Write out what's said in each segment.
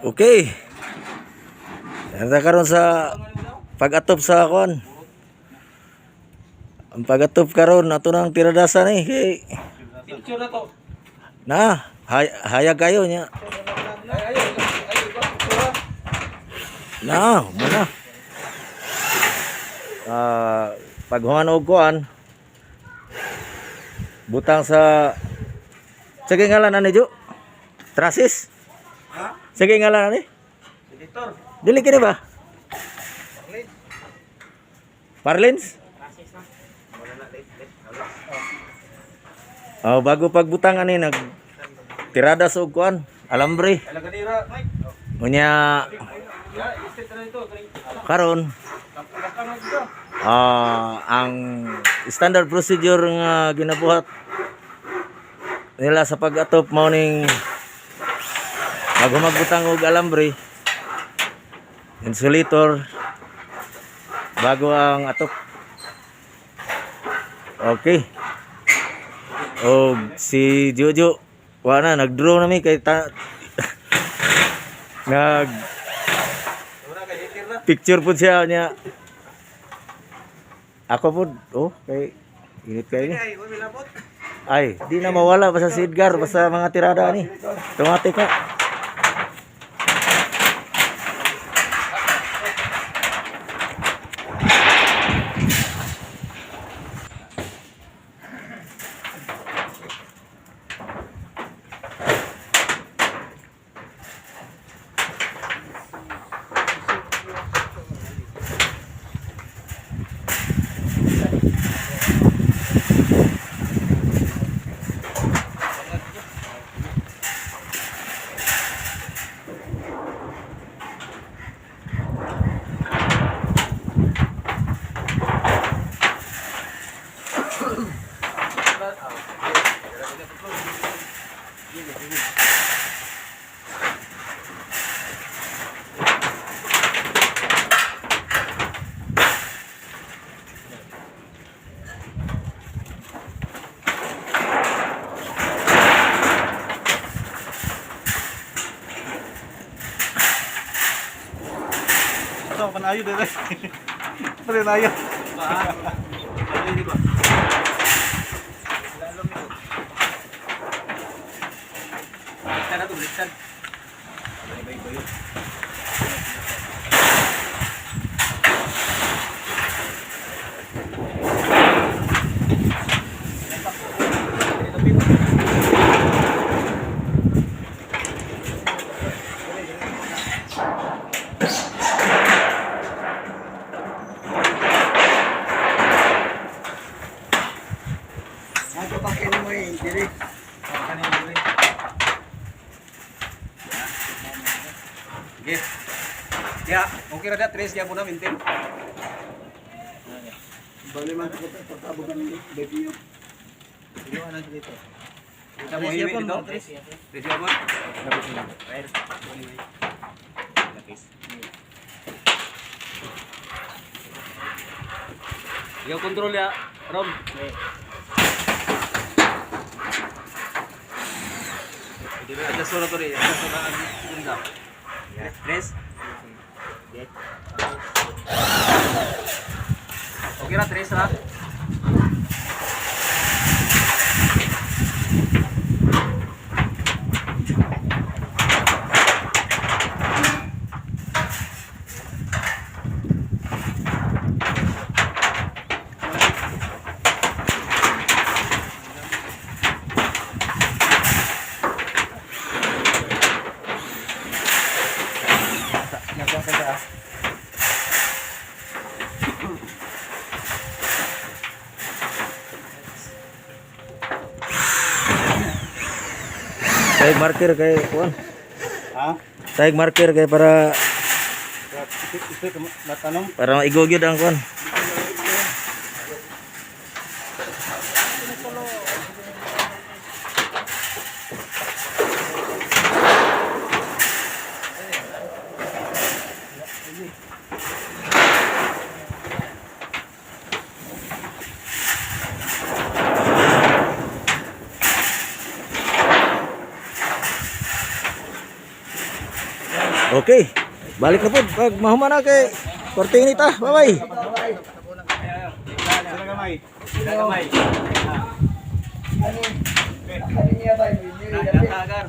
Okay. Nasa karon sa pag-atop sa kon. Ang pag-atop karon ato nang tiradasan eh. Kay Picture na to. na hayag kayo nya. Na, muna. Pag humanog kuan butang sa sige ngalan ani Jo? Trasis? Ha? Sige ngalan ani? Editor. Dili kini ba? Parlins? Oh, bago pagbutang ani nag tirada sa kuan, alambre. Alagadira, Mike. Unya Ya, istit na ito. karon Kapulakan na dito. ang standard procedure nga ginabuhat nila sa pag-atop mao ning bago magbutang og alambre, insulator bago ang atop. Okay. Og si Jojo wala na nag-draw na mi kay nag Wala ka hitir na. picture po siya niya. Ako po, kay init kayo ni. Ay, may labot. Ay, di na mawala basta si Edgar, basta mga tirada ni. Tumatik ka. Ito, panayo dito. Panayo. Di ba? Baliktad na to, baliktad. Bayo. Ako pa kini mo eh, dili. Kanina dili. Sige. Ya, okay ra da 3 ya muna maintain. Bali man ko pagtabog ni baby. Dilo ana dito. Kita mo hiwi dito. 3 ya bon. Dapat ni. Right. Lapis. Yo control ya, Rom. Dili ada suara to ri, ada suara bunda. Tres. Oke ra tres ra. Taig marker kay kuan. Ha? Taig marker kay para Ito latanong. para maigogyod ang kuan. Okay. Balik na po. Pag mahuman na kay Korte ta. Bye-bye. Sila gamay. Sila gamay. Natagar.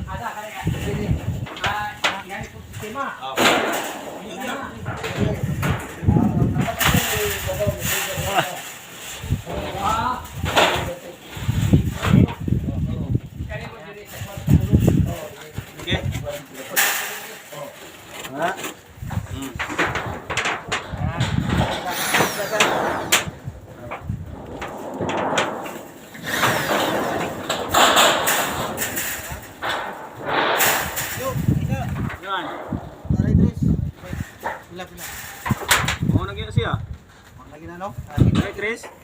Yan. Mau lagi siya? Lagi na no? Hey, Chris.